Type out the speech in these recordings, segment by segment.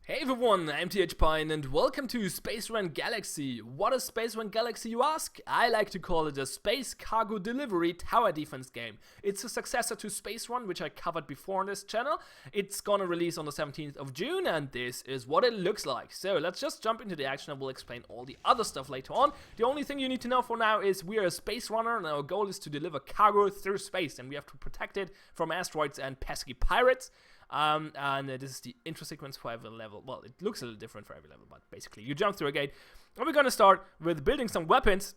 Hey everyone, I'm TH Pine and welcome to Space Run Galaxy. What is Space Run Galaxy, you ask? I like to call it a space cargo delivery tower defense game. It's a successor to Space Run, which I covered before on this channel. It's gonna release on the 17th of June and this is what it looks like. So let's just jump into the action and we'll explain all the other stuff later on. The only thing you need to know for now is we are a space runner and our goal is to deliver cargo through space and we have to protect it from asteroids and pesky pirates. This is the intro sequence for every level. Well, it looks a little different for every level, but basically you jump through a gate. And we're gonna start with building some weapons.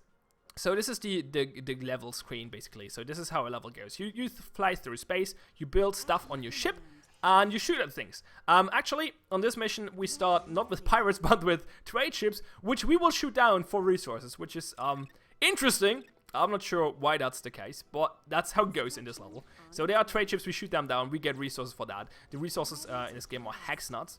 So this is the level screen, basically. So this is how a level goes. You fly through space, you build stuff on your ship, and you shoot at things. Actually, on this mission, we start not with pirates, but with trade ships, which we will shoot down for resources, which is interesting. I'm not sure why that's the case, but that's how it goes in this level. So there are trade ships, we shoot them down, we get resources for that. The resources in this game are hex nuts.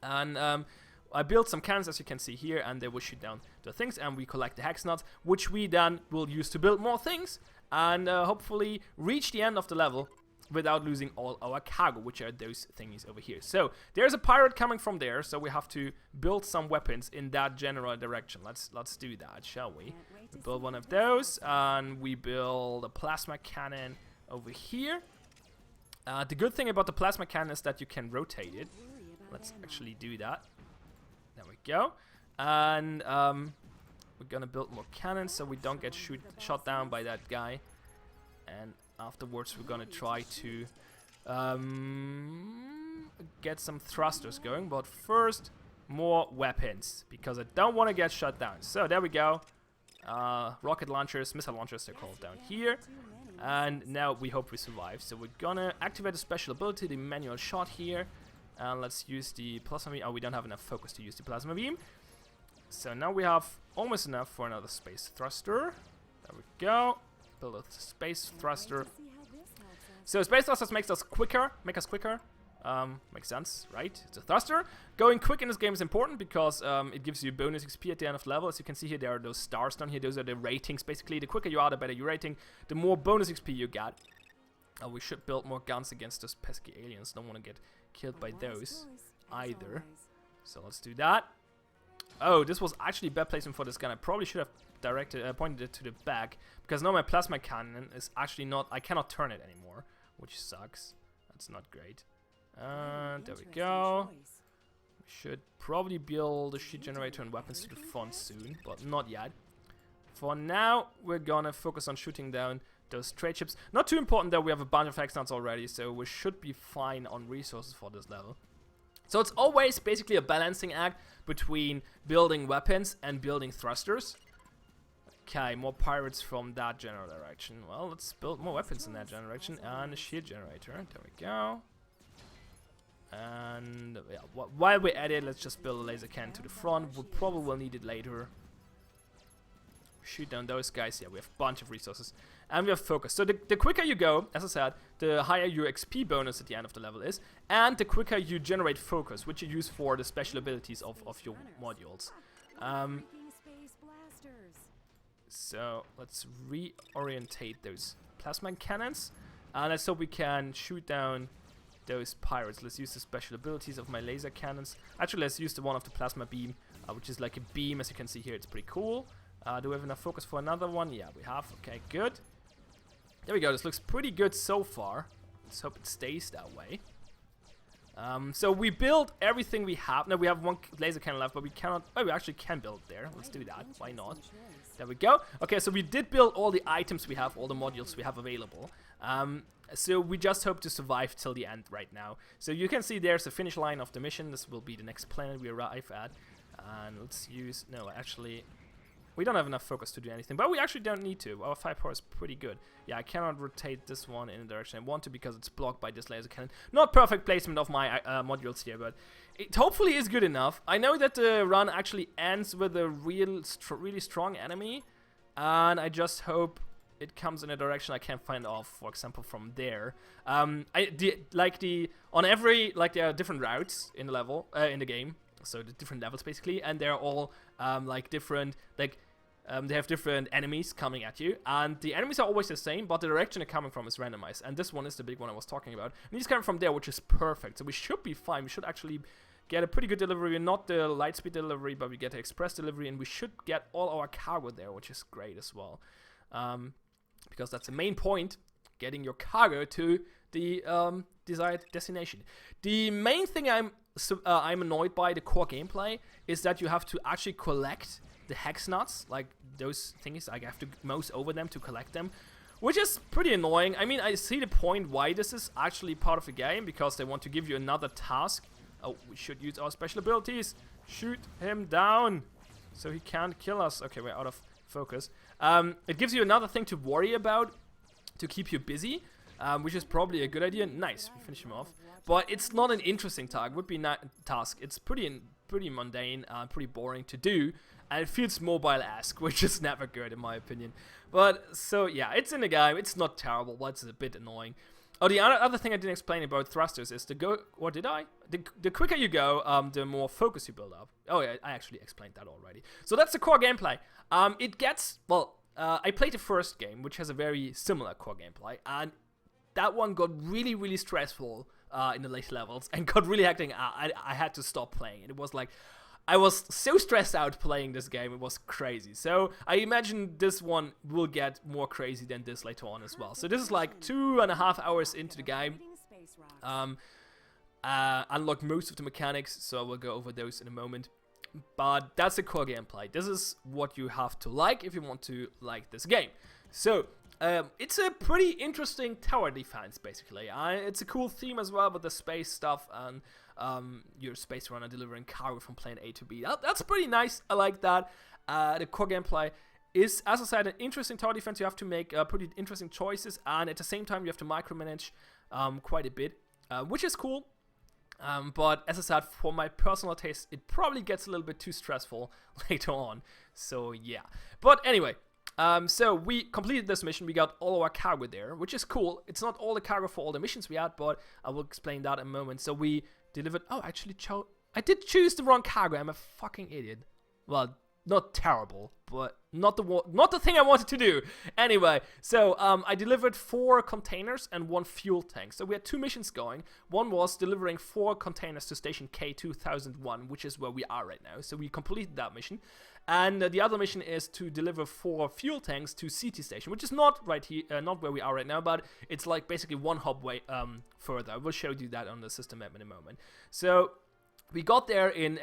And I built some cannons, as you can see here, and they will shoot down the things, and we collect the hex nuts, which we then will use to build more things, and hopefully reach the end of the level without losing all our cargo, which are those thingies over here. So there's a pirate coming from there, so we have to build some weapons in that general direction. Let's do that, shall we? We build one of those, and we build a plasma cannon over here. The good thing about the plasma cannon is that you can rotate it. Let's actually do that. There we go. And we're gonna build more cannons so we don't get shot down by that guy. And afterwards we're gonna try to get some thrusters going, but first more weapons because I don't want to get shot down. So there we go. Rocket launchers, missile launchers, they're called down here. And now we hope we survive. So we're gonna activate a special ability, the manual shot here. And let's use the plasma beam. Oh, we don't have enough focus to use the plasma beam. So now we have almost enough for another space thruster. There we go. Build a space thruster. So space thrusters make us quicker. Makes sense, right? It's a thruster. Going quick in this game is important because it gives you bonus XP at the end of the level. As you can see here, there are those stars down here. Those are the ratings, basically. The quicker you are, the better your rating. The more bonus XP you get. We should build more guns against those pesky aliens. Don't want to get killed by those either. So let's do that. Oh, this was actually bad placement for this gun. I probably should have pointed it to the back because now my plasma cannon is actually not. I cannot turn it anymore, which sucks. That's not great. There we go. We should probably build a sheet generator and weapons to the front soon, but not yet. For now, we're gonna focus on shooting down those trade ships. Not too important that we have a bunch of hex nuts already, so we should be fine on resources for this level. So it's always basically a balancing act between building weapons and building thrusters. Okay, more pirates from that general direction. Well, let's build more weapons in that general direction and a shield generator. There we go. And yeah, while we're at it, let's just build a laser cannon to the front. We'll probably will need it later. Shoot down those guys. Yeah, we have a bunch of resources. And we have focus. So the quicker you go, as I said, the higher your XP bonus at the end of the level is. And the quicker you generate focus, which you use for the special abilities of your modules. So let's reorientate those plasma cannons. And let's hope we can shoot down those pirates. Let's use the special abilities of my laser cannons. Actually, let's use the one of the plasma beam, which is like a beam. As you can see here, it's pretty cool. Do we have enough focus for another one? Yeah, we have. Okay, good. There we go. This looks pretty good so far. Let's hope it stays that way. So we build everything we have. Now we have one laser cannon left, but we cannot. Oh, we actually can build there. Let's do that. Why not? There we go. Okay, so we did build all the items we have, all the modules we have available. So we just hope to survive till the end right now. So you can see there's the finish line of the mission. This will be the next planet we arrive at. And let's use. No, actually. We don't have enough focus to do anything, but we actually don't need to. Our firepower is pretty good. Yeah, I cannot rotate this one in the direction I want to because it's blocked by this laser cannon. Not perfect placement of my modules here, but it hopefully is good enough. I know that the run actually ends with a really strong enemy, and I just hope it comes in a direction I can find off, for example, from there. On every, there are different routes in the level, in the game. So the different levels basically, and they're all different, they have different enemies coming at you, and the enemies are always the same, but the direction they're coming from is randomized, and this one is the big one I was talking about, and he's coming from there, which is perfect, so we should be fine. We should actually get a pretty good delivery, not the lightspeed delivery, but we get the express delivery, and we should get all our cargo there, which is great as well. Because that's the main point, getting your cargo to the desired destination. The main thing I'm annoyed by the core gameplay is that you have to actually collect the hex nuts, like those things. I have to mouse over them to collect them, which is pretty annoying. I mean, I see the point why this is actually part of the game, because they want to give you another task. Oh, we should use our special abilities. Shoot him down so he can't kill us. Okay, we're out of focus. It gives you another thing to worry about to keep you busy, which is probably a good idea. Nice, we finish him off. But it's not an interesting task. It's pretty mundane, pretty boring to do, and it feels mobile-esque, which is never good in my opinion. But so yeah, it's in the game. It's not terrible, but it's a bit annoying. Oh, the other thing I didn't explain about thrusters is the quicker you go, the more focus you build up. Oh yeah, I actually explained that already. So that's the core gameplay. It gets, well, I played the first game, which has a very similar core gameplay, and that one got really, really stressful in the later levels and got really hectic. I had to stop playing. It was like, I was so stressed out playing this game, it was crazy. So I imagine this one will get more crazy than this later on as well. So this is like 2.5 hours into the game. Unlock most of the mechanics, so we'll go over those in a moment. But that's the core gameplay. This is what you have to like if you want to like this game. So it's a pretty interesting tower defense, basically. It's a cool theme as well with the space stuff and your space runner delivering cargo from plane A to B. That's pretty nice. I like that. The core gameplay is, as I said, an interesting tower defense. You have to make pretty interesting choices, and at the same time you have to micromanage quite a bit, which is cool. But as I said, for my personal taste, it probably gets a little bit too stressful later on. So yeah. But anyway, so we completed this mission. We got all our cargo there, which is cool. It's not all the cargo for all the missions we had, but I will explain that in a moment. So we delivered. Oh, actually, I did choose the wrong cargo. I'm a fucking idiot. Well, not terrible, but not the thing I wanted to do. Anyway, so I delivered 4 containers and 1 fuel tank. So we had 2 missions going. One was delivering 4 containers to station K2001, which is where we are right now. So we completed that mission. And the other mission is to deliver 4 fuel tanks to CT station, which is not right here, not where we are right now, but it's like basically 1 hub way further. I will show you that on the system map in a moment. So we got there in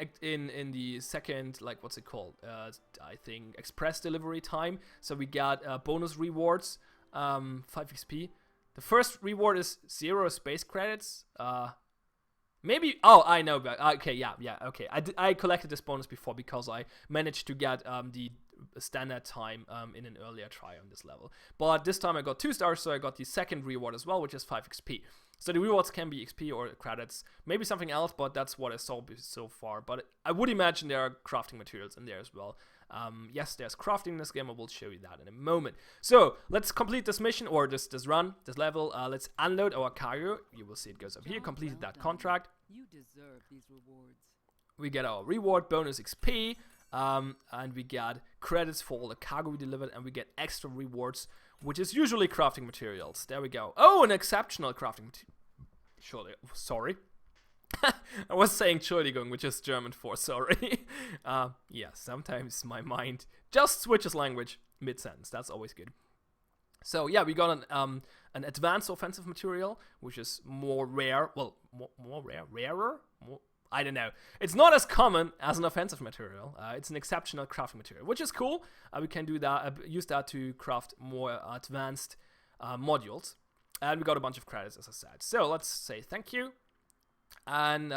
the second, like, what's it called? I think express delivery time. So we got bonus rewards, 5 XP. The first reward is 0 space credits. Maybe, oh, I know, but okay, yeah, okay. I collected this bonus before because I managed to get the standard time in an earlier try on this level. But this time I got 2 stars, so I got the second reward as well, which is 5 XP. So the rewards can be XP or credits, maybe something else, but that's what I saw so far. But I would imagine there are crafting materials in there as well. Yes, there's crafting in this game. I will show you that in a moment. So let's complete this mission, or this run, this level. Let's unload our cargo. You will see it goes up here. Completed that contract. You deserve these rewards. We get our reward bonus XP, and we get credits for all the cargo we delivered, and we get extra rewards, which is usually crafting materials. There we go. Oh, an exceptional crafting material. Surely, sorry. I was saying Entschuldigung, which is German for sorry. Yeah, sometimes my mind just switches language mid-sentence. That's always good. So yeah, we got an advanced offensive material, which is more rare. Well, more rare? Rarer? I don't know. It's not as common as an offensive material. It's an exceptional crafting material, which is cool. We can do that. Use that to craft more advanced modules. And we got a bunch of credits, as I said. So let's say thank you. And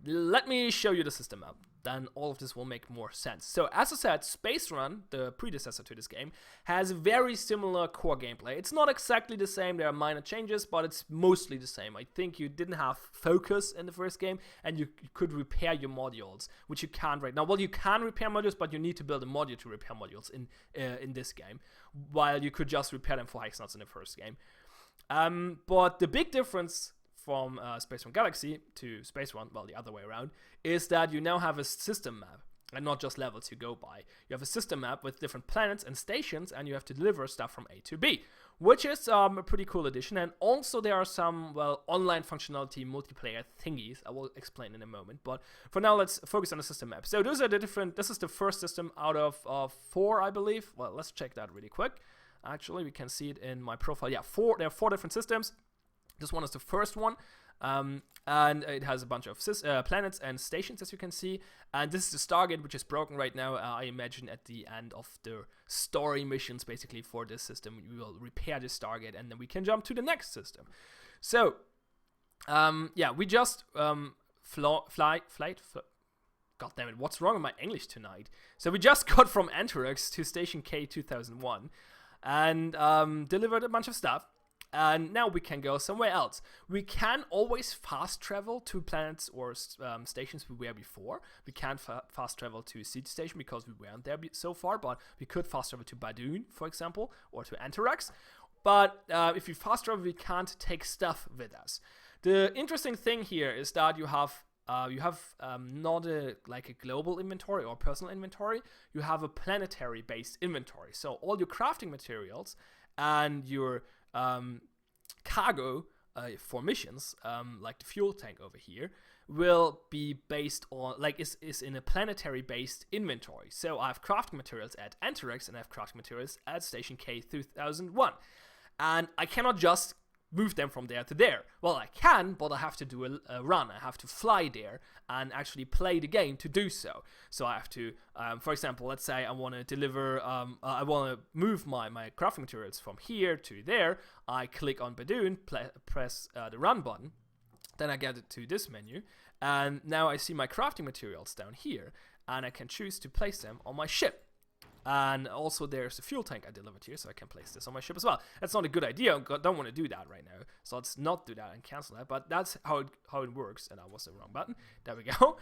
let me show you the system map. Then all of this will make more sense. So as I said, Space Run, the predecessor to this game, has a very similar core gameplay. It's not exactly the same, there are minor changes, but it's mostly the same. I think you didn't have focus in the first game, and you could repair your modules, which you can't right now. Well, you can repair modules, but you need to build a module to repair modules in this game, while you could just repair them for hex nuts in the first game. But the big difference from Space Run Galaxy to Space Run, well, the other way around, is that you now have a system map, and not just levels you go by. You have a system map with different planets and stations, and you have to deliver stuff from A to B. which is a pretty cool addition. And also there are some, well, online functionality multiplayer thingies I will explain in a moment. But for now, let's focus on the system map. So those are the different, this is the first system out of 4, I believe. Well, let's check that really quick. Actually, we can see it in my profile. Yeah, there are 4 different systems. This one is the first one. And it has a bunch of planets and stations, as you can see. And this is the Stargate, which is broken right now. I imagine at the end of the story missions, basically, for this system, we will repair the Stargate, and then we can jump to the next system. So, yeah, we just God damn it, what's wrong with my English tonight? So we just got from Anterix to Station K 2001 and delivered a bunch of stuff. And now we can go somewhere else. We can always fast travel to planets or stations we were before. We can't fast travel to City Station because we weren't there so far, but we could fast travel to Badoon, for example, or to Anterix. But if we fast travel, we can't take stuff with us. The interesting thing here is that you have not like a global inventory or personal inventory. You have a planetary-based inventory. So all your crafting materials and your cargo for missions, like the fuel tank over here, will be based on, like, is in a planetary-based inventory. So I have crafting materials at Anterix and I have crafting materials at Station K 2001. And I cannot just move them from there to there. Well, I can, but I have to do a run. I have to fly there and actually play the game to do so. So I have to, for example, let's say I want to deliver, I want to move my crafting materials from here to there. I click on Badoon, press the run button, then I get it to this menu, and now I see my crafting materials down here, and I can choose to place them on my ship. And also there's a fuel tank I delivered here, so I can place this on my ship as well. That's not a good idea. I don't want to do that right now. So let's not do that and cancel that. But that's how it works. And that was the wrong button. There we go.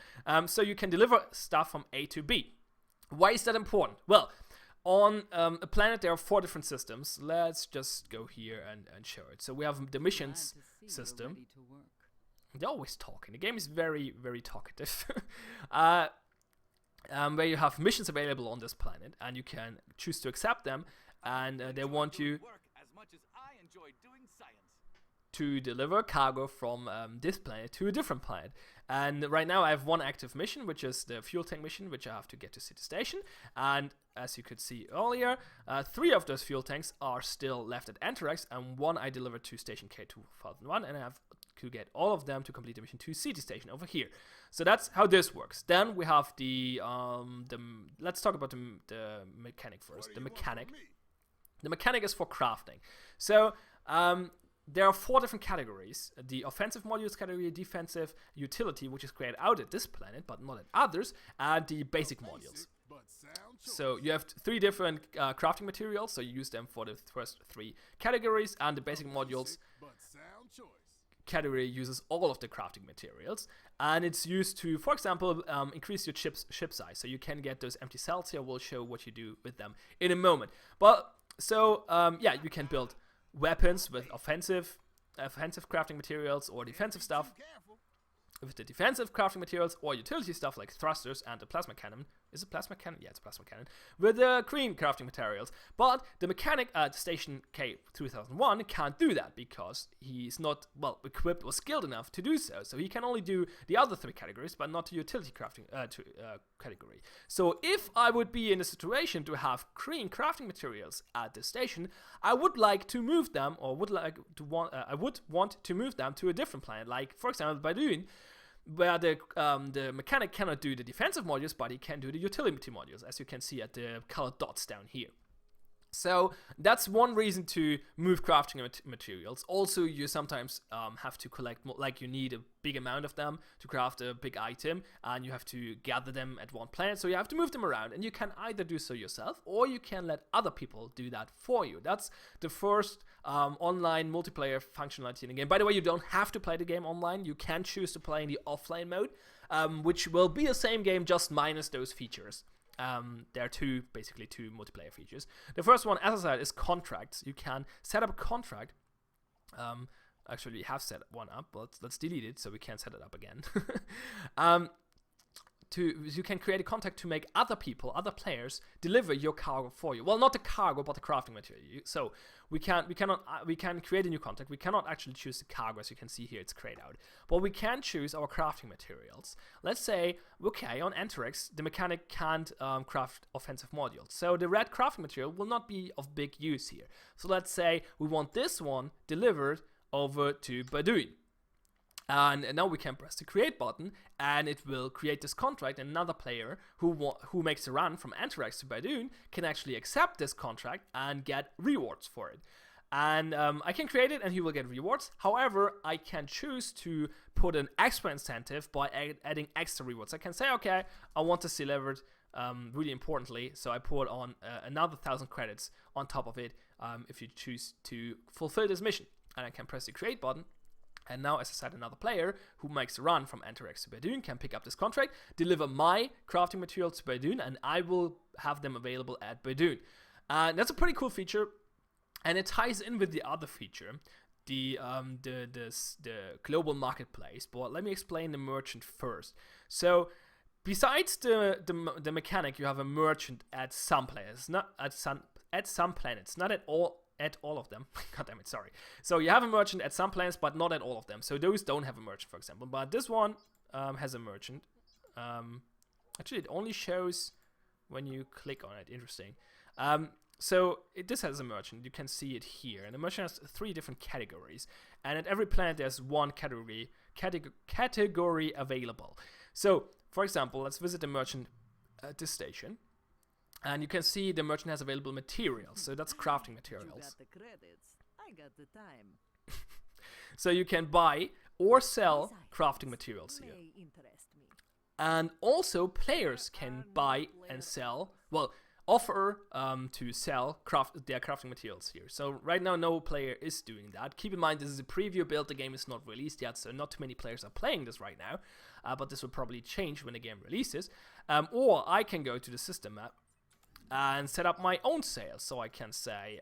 So you can deliver stuff from A to B. Why is that important? Well, on a planet there are 4 different systems. Let's just go here and show it. So we have the missions system. They're always talking. The game is very, very talkative. Where you have missions available on this planet, and you can choose to accept them, and they want you to deliver cargo from this planet to a different planet. And right now I have 1 active mission, which is the fuel tank mission, which I have to get to City Station. And as you could see earlier, 3 of those fuel tanks are still left at Anterix, and 1 I delivered to Station K 2001, and I have to get all of them to complete the mission to City Station over here. So that's how this works. Then we have the let's talk about the mechanic first. The mechanic is for crafting. So there are 4 different categories. The offensive modules category, defensive, utility, which is created out at this planet, but not at others, and the basic modules. So you have 3 different crafting materials, so you use them for the first 3 categories, and the basic modules category uses all of the crafting materials, and it's used to, for example, increase your ship size. So you can get those empty cells here. We'll show what you do with them in a moment. But so yeah, you can build weapons with offensive crafting materials, or defensive stuff with the defensive crafting materials, or utility stuff like thrusters and the plasma cannon. Is it plasma cannon? Yeah, it's plasma cannon. With the green crafting materials. But the mechanic at Station K 2001 can't do that because he's not, well, equipped or skilled enough to do so. So he can only do the other 3 categories, but not the utility crafting category. So if I would be in a situation to have green crafting materials at this station, I would like to move them, or I would want to move them to a different planet, like, for example, Badoon, where the mechanic cannot do the defensive modules, but he can do the utility modules, as you can see at the colored dots down here. So that's one reason to move crafting materials. Also, you sometimes have to collect more, like you need a big amount of them to craft a big item, and you have to gather them at one planet, so you have to move them around, and you can either do so yourself, or you can let other people do that for you. That's the first online multiplayer functionality in the game. By the way, you don't have to play the game online. You can choose to play in the offline mode, which will be the same game, just minus those features. There are basically two multiplayer features. The first one, as I said, is contracts. You can set up a contract. Actually, we have set one up, but let's delete it so we can't set it up again. you can create a contract to make other people, other players, deliver your cargo for you. Well, not the cargo, but the crafting material. So we can create a new contract. We cannot actually choose the cargo, as you can see here. It's grayed out, but we can choose our crafting materials. Let's say, okay, on Enterex, the mechanic can't craft offensive modules, so the red crafting material will not be of big use here. So let's say we want this one delivered over to Badoon. And now we can press the create button, and it will create this contract, and another player who makes a run from Enterex to Badoon can actually accept this contract and get rewards for it. And I can create it and he will get rewards. However, I can choose to put an extra incentive by adding extra rewards. I can say, okay, I want this delivered really importantly, so I put on another 1,000 credits on top of it if you choose to fulfill this mission. And I can press the create button. And now, as I said, another player who makes a run from Enterex to Badoon can pick up this contract, deliver my crafting materials to Badoon, and I will have them available at Badoon. That's a pretty cool feature, and it ties in with the other feature, the global marketplace. But let me explain the merchant first. So, besides the mechanic, you have a merchant at some players, not at some planets, not at all of them. God damn it, sorry. So you have a merchant at some planets, but not at all of them. So those don't have a merchant, for example. But this one has a merchant. Actually, it only shows when you click on it. Interesting. This has a merchant. You can see it here. And the merchant has 3 different categories. And at every planet, there's one category available. So, for example, let's visit the merchant at this station. And you can see the merchant has available materials, so that's crafting materials. You got the credits, I got the time. So you can buy or sell crafting materials here. And also players can buy and sell, well, offer to sell their crafting materials here. So right now no player is doing that. Keep in mind this is a preview build, the game is not released yet, so not too many players are playing this right now. But this will probably change when the game releases. Or I can go to the system map and set up my own sales. So I can say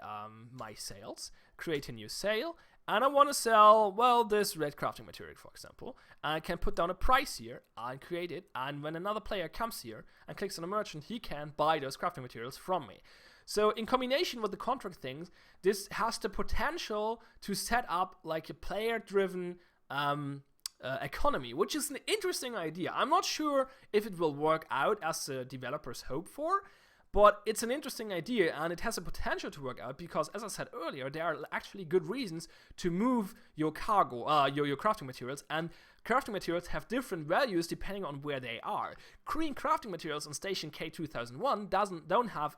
my sales, create a new sale, and I want to sell, well, this red crafting material, for example. I can put down a price here and create it, and when another player comes here and clicks on a merchant, he can buy those crafting materials from me. So in combination with the contract things, this has the potential to set up like a player-driven economy, which is an interesting idea. I'm not sure if it will work out as the developers hope for, but it's an interesting idea, and it has a potential to work out because, as I said earlier, there are actually good reasons to move your cargo, your crafting materials, and crafting materials have different values depending on where they are. Green crafting materials on station K2001 don't have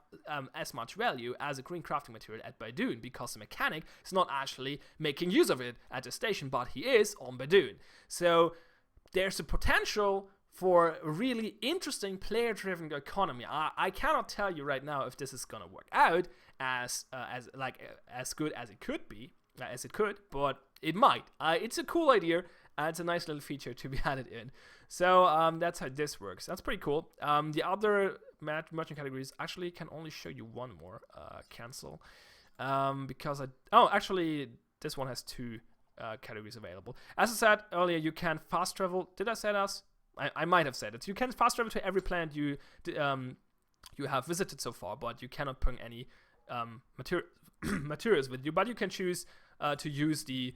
as much value as a green crafting material at Badoon because the mechanic is not actually making use of it at the station, but he is on Badoon. So there's a potential for a really interesting player-driven economy. I cannot tell you right now if this is gonna work out as good as it could be, but it might. It's a cool idea. It's a nice little feature to be added in. So that's how this works. That's pretty cool. The other merchant categories actually can only show you one more. Cancel. Because actually this one has 2 categories available. As I said earlier, you can fast travel. Did I say that? I might have said it. You can fast travel to every planet you have visited so far, but you cannot bring any materials with you. But you can choose to use the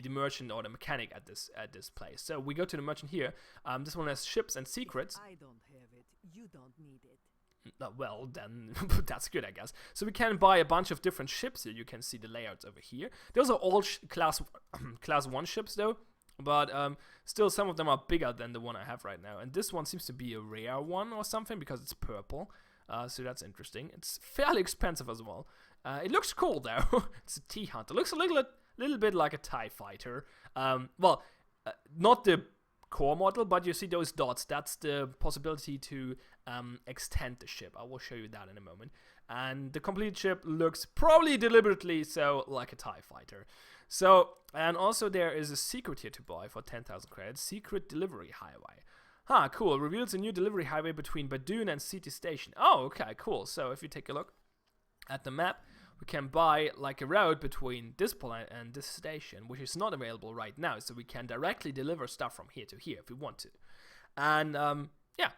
merchant or the mechanic at this place. So we go to the merchant here. This one has ships and secrets. If I don't have it, you don't need it. Well, then that's good, I guess. So we can buy a bunch of different ships here. You can see the layouts over here. Those are all class 1 ships, though. But still, some of them are bigger than the one I have right now. And this one seems to be a rare one or something because it's purple. So that's interesting. It's fairly expensive as well. It looks cool, though. It's a T-Hunter. Looks a little bit like a TIE fighter. Not the core model, but you see those dots. That's the possibility to extend the ship. I will show you that in a moment. And the complete ship looks probably deliberately so like a TIE fighter. So, and also there is a secret here to buy for 10,000 credits. Secret delivery highway. Cool. Reveals a new delivery highway between Badoon and City Station. Oh, okay, cool. So if you take a look at the map, we can buy like a route between this planet and this station, which is not available right now. So we can directly deliver stuff from here to here if we want to. And yeah,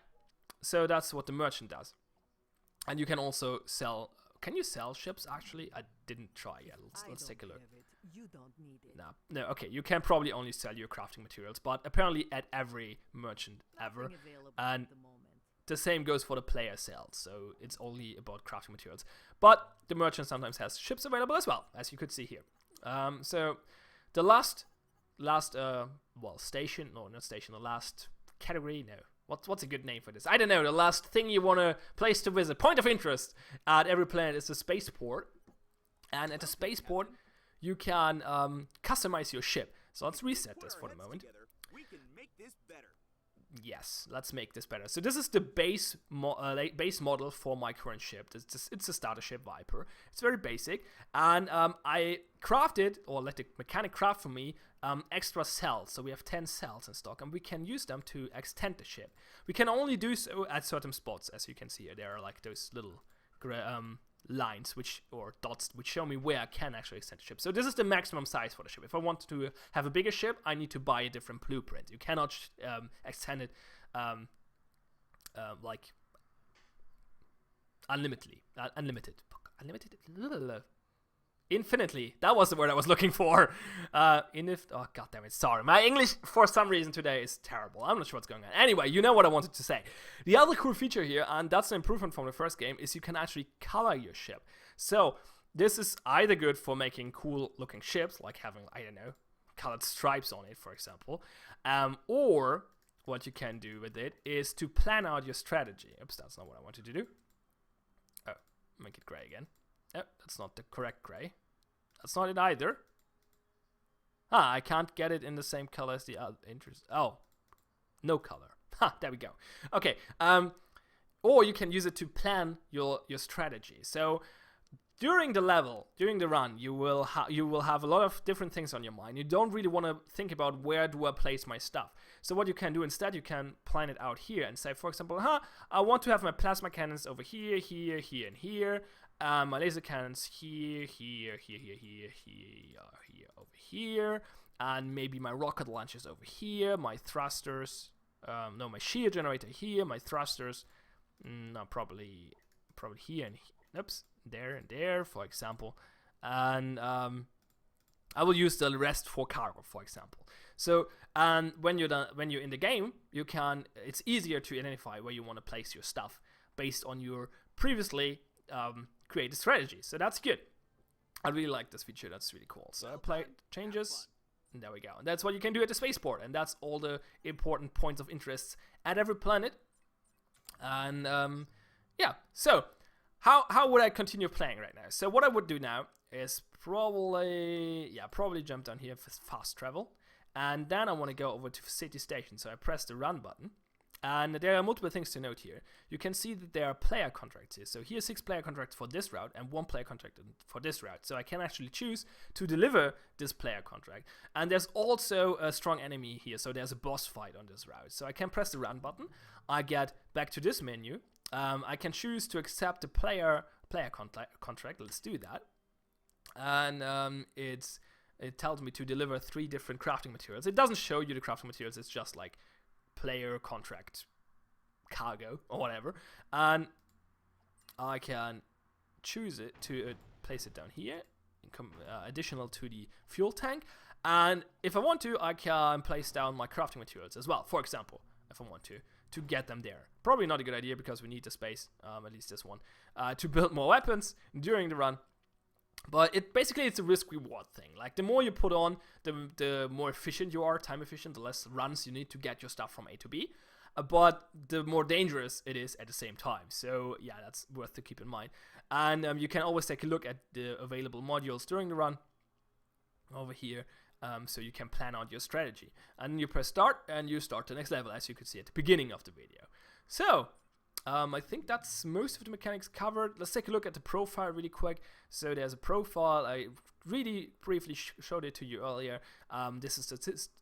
So that's what the merchant does. And you can also sell. Can you sell ships actually? I didn't try yet. Let's take a look. You don't need it. No, okay. You can probably only sell your crafting materials, but apparently at every merchant ever. And the same goes for the player sales, so it's only about crafting materials. But the merchant sometimes has ships available as well, as you could see here. So the last station, no, not station, the last category, no. What's a good name for this? I don't know. The last thing you want to place to visit, point of interest at every planet is the spaceport. And at the spaceport, you can customize your ship. So let's reset this for the moment. We can make this better. Yes, let's make this better. So this is the base model for my current ship. It's a starter ship Viper. It's very basic, and I crafted, or let the mechanic craft for me, extra cells. So we have 10 cells in stock, and we can use them to extend the ship. We can only do so at certain spots, as you can see here. There are like those little lines or dots which show me where I can actually extend the ship. So this is the maximum size for the ship. If I want to have a bigger ship, I need to buy a different blueprint. You cannot extend it like infinitely. That was the word I was looking for. Oh god damn it, sorry. My English for some reason today is terrible. I'm not sure what's going on. Anyway, you know what I wanted to say. The other cool feature here, and that's an improvement from the first game, is you can actually color your ship. So this is either good for making cool looking ships, like having, I don't know, colored stripes on it, for example, or what you can do with it is to plan out your strategy. Oops, that's not what I wanted to do. Oh, make it gray again. Oh, that's not the correct gray. That's not it either. I can't get it in the same color as the other interest. Oh, no color. There we go. Okay. Or you can use it to plan your strategy. So during the run, you will have a lot of different things on your mind. You don't really want to think about where do I place my stuff. So what you can do instead, you can plan it out here and say, for example, I want to have my plasma cannons over here, here, here, and here. My laser cannons here, here, here, here, here, here, over here, and maybe my rocket launchers over here, my thrusters, my shield generator here, my thrusters, probably here and here, oops, there and there, for example, and I will use the rest for cargo, for example. So, and when you're in the game, it's easier to identify where you want to place your stuff based on your previously create a strategy. So that's good. I really like this feature. That's really cool. So I play changes, and there we go. And that's what you can do at the spaceport, and that's all the important points of interest at every planet. And yeah, so how would I continue playing right now? So what I would do now is probably jump down here for fast travel, and then I want to go over to city station. So I press the run button. And there are multiple things to note here. You can see that there are player contracts here. So here's 6 player contracts for this route and 1 player contract for this route. So I can actually choose to deliver this player contract. And there's also a strong enemy here. So there's a boss fight on this route. So I can press the run button. I get back to this menu. I can choose to accept the player contract. Let's do that. And it tells me to deliver 3 different crafting materials. It doesn't show you the crafting materials. It's just like player contract cargo or whatever, and I can choose it to place it down here, additional to the fuel tank, and if I want to, I can place down my crafting materials as well, for example, if I want to get them there. Probably not a good idea because we need the space, at least this one, to build more weapons during the run. But it's a risk-reward thing. Like, the more you put on, the more efficient you are, time efficient, the less runs you need to get your stuff from A to B. But the more dangerous it is at the same time. So, yeah, that's worth to keep in mind. And you can always take a look at the available modules during the run over here. So you can plan out your strategy. And you press start, and you start the next level, as you could see at the beginning of the video. So I think that's most of the mechanics covered. Let's take a look at the profile really quick. So there's a profile. I really briefly showed it to you earlier. This is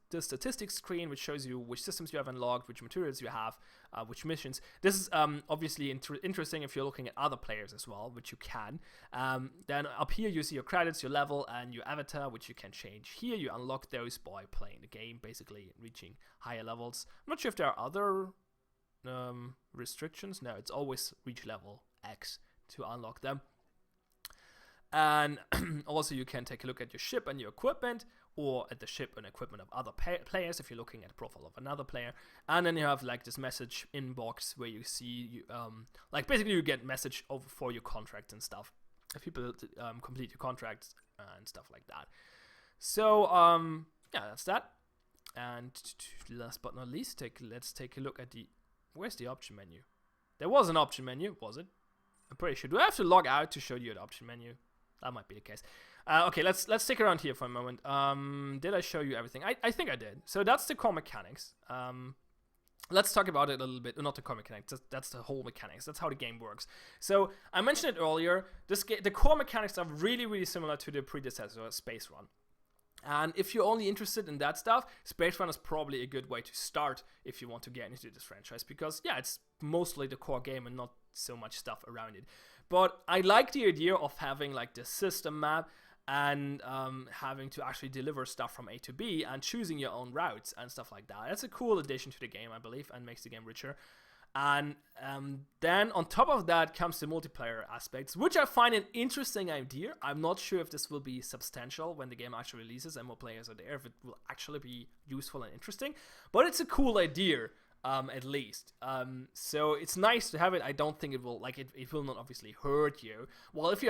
the statistics screen, which shows you which systems you have unlocked, which materials you have, which missions. This is obviously interesting if you're looking at other players as well, which you can. Then up here you see your credits, your level, and your avatar, which you can change. Here you unlock those by playing the game, basically reaching higher levels. I'm not sure if there are other restrictions. No, it's always reach level X to unlock them. And also you can take a look at your ship and your equipment, or at the ship and equipment of other players if you're looking at a profile of another player. And then you have like this message inbox where you see, like basically you get message over for your contracts and stuff. If people complete your contracts and stuff like that. So, yeah, that's that. And last but not least, let's take a look at where's the option menu? There was an option menu, was it? I'm pretty sure. Do I have to log out to show you the option menu? That might be the case. Okay, let's stick around here for a moment. Did I show you everything? I think I did. So that's the core mechanics. Let's talk about it a little bit. Not the core mechanics. That's the whole mechanics. That's how the game works. So I mentioned it earlier. The core mechanics are really, really similar to the predecessor, Space Run. And if you're only interested in that stuff, Space Run is probably a good way to start if you want to get into this franchise. Because, yeah, it's mostly the core game and not so much stuff around it. But I like the idea of having like the system map and having to actually deliver stuff from A to B and choosing your own routes and stuff like that. That's a cool addition to the game, I believe, and makes the game richer. And then on top of that comes the multiplayer aspects, which I find an interesting idea. I'm not sure if this will be substantial when the game actually releases and more players are there, if it will actually be useful and interesting. But it's a cool idea, at least. So it's nice to have it. I don't think it will, like, it will not obviously hurt you. Well, if you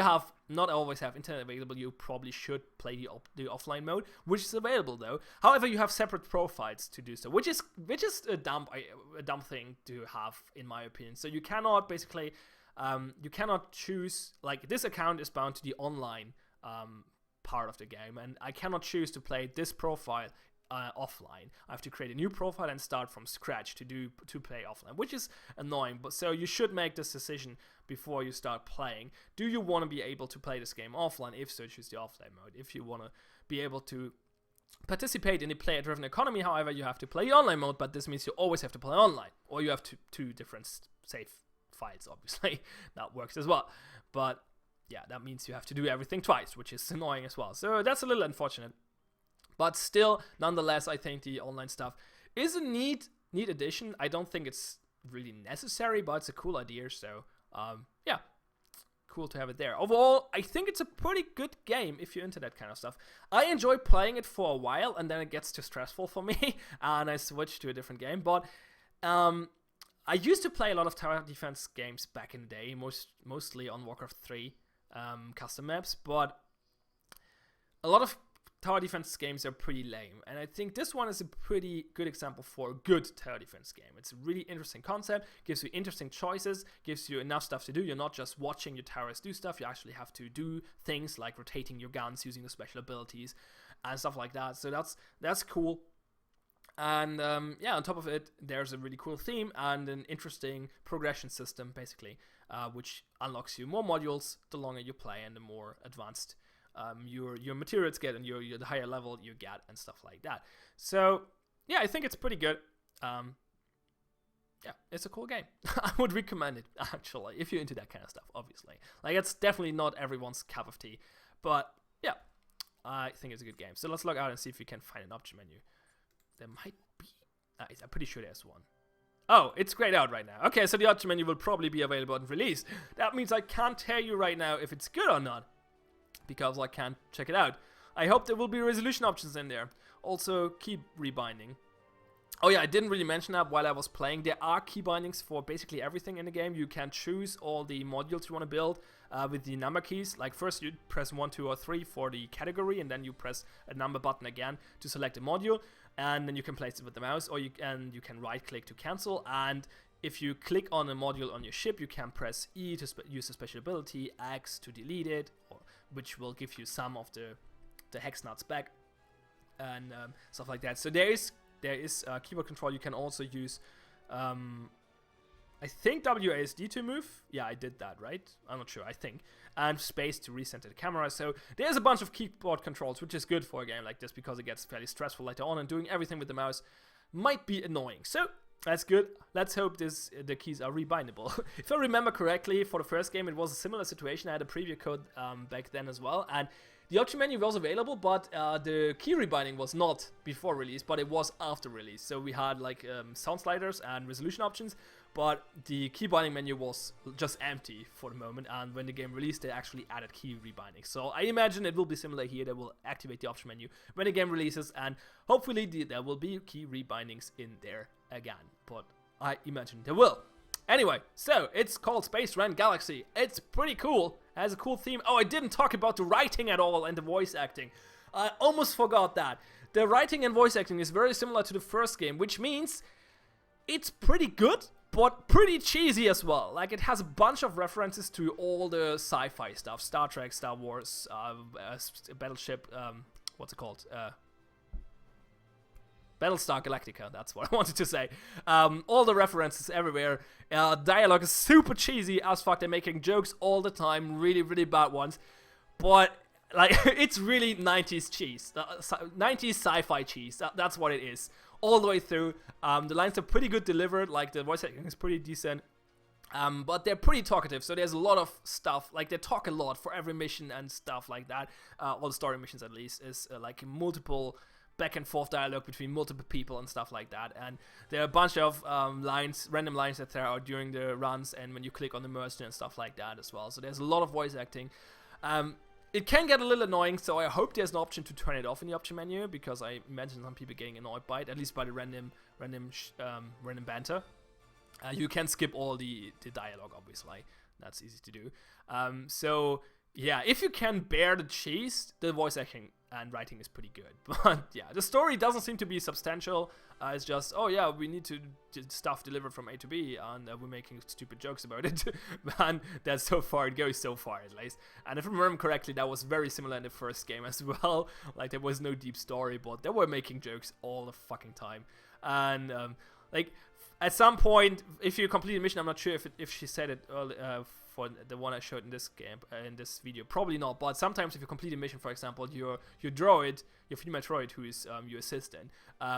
not always have internet available, you probably should play the offline mode, which is available though. However, you have separate profiles to do so, which is a dumb thing to have, in my opinion. So you cannot basically, you cannot choose, like, this account is bound to the online part of the game, and I cannot choose to play this profile offline. I have to create a new profile and start from scratch to play offline, which is annoying. But so you should make this decision before you start playing. Do you want to be able to play this game offline? If so, choose the offline mode. If you want to be able to participate in the player-driven economy, however, you have to play the online mode. But this means you always have to play online, or you have two different save files. Obviously, that works as well. But yeah, that means you have to do everything twice, which is annoying as well. So that's a little unfortunate. But still, nonetheless, I think the online stuff is a neat addition. I don't think it's really necessary, but it's a cool idea. So, yeah, cool to have it there. Overall, I think it's a pretty good game if you're into that kind of stuff. I enjoy playing it for a while, and then it gets too stressful for me, and I switch to a different game. But I used to play a lot of tower defense games back in the day, mostly on Warcraft 3 custom maps, but a lot of tower defense games are pretty lame, and I think this one is a pretty good example for a good tower defense game. It's a really interesting concept, gives you interesting choices, gives you enough stuff to do. You're not just watching your towers do stuff, you actually have to do things like rotating your guns, using the special abilities, and stuff like that. So that's cool. And yeah, on top of it, there's a really cool theme and an interesting progression system, basically, which unlocks you more modules the longer you play and the more advanced your materials get, and the higher level you get, and stuff like that. So yeah, I think it's pretty good. Yeah, it's a cool game. I would recommend it, actually, if you're into that kind of stuff, obviously. Like, it's definitely not everyone's cup of tea, but yeah, I think it's a good game. So let's log out and see if we can find an option menu. There might be, I'm pretty sure there's one. Oh, it's grayed out right now. Okay, so the option menu will probably be available on release. That means I can't tell you right now if it's good or not, because I can't check it out. I hope there will be resolution options in there. Also, key rebinding. Oh yeah, I didn't really mention that while I was playing. There are key bindings for basically everything in the game. You can choose all the modules you want to build with the number keys. Like, first you press 1, 2, or 3 for the category, and then you press a number button again to select a module, and then you can place it with the mouse, or you can right click to cancel. And if you click on a module on your ship, you can press E to use a special ability, X to delete it, which will give you some of the hex nuts back, and stuff like that. So there is keyboard control. You can also use, I think, WASD to move. Yeah, I did that, right? I'm not sure, I think. And space to recenter the camera. So there's a bunch of keyboard controls, which is good for a game like this, because it gets fairly stressful later on, and doing everything with the mouse might be annoying. So that's good. Let's hope the keys are rebindable. If I remember correctly, for the first game, it was a similar situation. I had a preview code back then as well, and the option menu was available, but the key rebinding was not before release, but it was after release. So we had like sound sliders and resolution options, but the key binding menu was just empty for the moment. And when the game released, they actually added key rebinding. So I imagine it will be similar here. They will activate the option menu when the game releases, and hopefully there will be key rebindings in there again. But I imagine there will. Anyway, so it's called Space Run Galaxy. It's pretty cool. It has a cool theme. Oh, I didn't talk about the writing at all and the voice acting. I almost forgot that. The writing and voice acting is very similar to the first game, which means it's pretty good, but pretty cheesy as well. Like, it has a bunch of references to all the sci-fi stuff. Star Trek, Star Wars, Battleship, what's it called? Battlestar Galactica, that's what I wanted to say. All the references everywhere. Dialogue is super cheesy as fuck. They're making jokes all the time, really, really bad ones. But, like, it's really 90s cheese. 90s sci-fi cheese. That's what it is. All the way through. The lines are pretty good delivered. Like, the voice acting is pretty decent. But they're pretty talkative, so there's a lot of stuff. Like, they talk a lot for every mission and stuff like that. All the story missions, at least, is like multiple back and forth dialogue between multiple people and stuff like that, and there are a bunch of random lines that there are during the runs and when you click on the merchant and stuff like that as well. So there's a lot of voice acting. It can get a little annoying, so I hope there's an option to turn it off in the option menu, because I imagine some people getting annoyed by it, at least by the random banter. You can skip all the dialogue, obviously. That's easy to do. So yeah, if you can bear the cheese, the voice acting and writing is pretty good. But yeah, the story doesn't seem to be substantial. It's just, oh yeah, we need to stuff delivered from A to B, and we're making stupid jokes about it. And that's so far, it goes so far at least. And if I remember correctly, that was very similar in the first game as well. Like, there was no deep story, but they were making jokes all the fucking time. And like, at some point, if you complete a mission, I'm not sure if she said it earlier, for the one I showed in this game, in this video, probably not. But sometimes if you complete a mission, for example, your droid, your female droid, who is your assistant,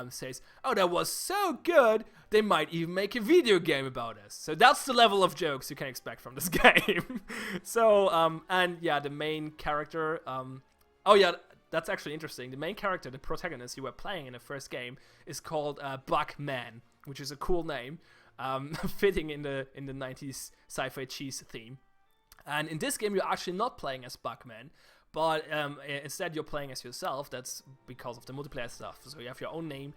says, "Oh, that was so good, they might even make a video game about us." So that's the level of jokes you can expect from this game. So and yeah, the main character, oh yeah, that's actually interesting. The main character, the protagonist you were playing in the first game, is called Buckman, which is a cool name. Fitting in the 90s sci-fi cheese theme. And in this game, you're actually not playing as Buckman, but instead you're playing as yourself. That's because of the multiplayer stuff. So you have your own name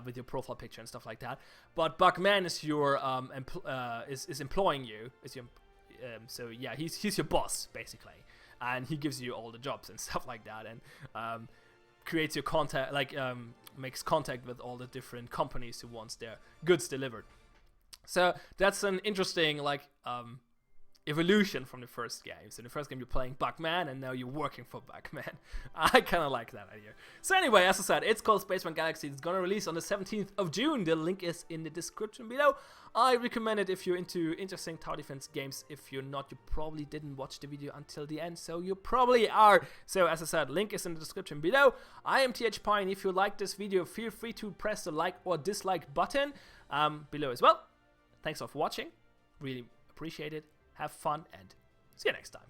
with your profile picture and stuff like that. But Buckman is your is employing you. So yeah, he's your boss basically, and he gives you all the jobs and stuff like that, and creates your contact, like makes contact with all the different companies who wants their goods delivered. So that's an interesting, like, evolution from the first game. So in the first game you're playing Buckman, and now you're working for Buckman. I kind of like that idea. So anyway, as I said, it's called Space Run Galaxy. It's gonna release on the 17th of June. The link is in the description below. I recommend it if you're into interesting tower defense games. If you're not, you probably didn't watch the video until the end, so you probably are. So as I said, link is in the description below. I am TH Pine. If you like this video, feel free to press the like or dislike button below as well. Thanks for watching. Really appreciate it. Have fun and see you next time.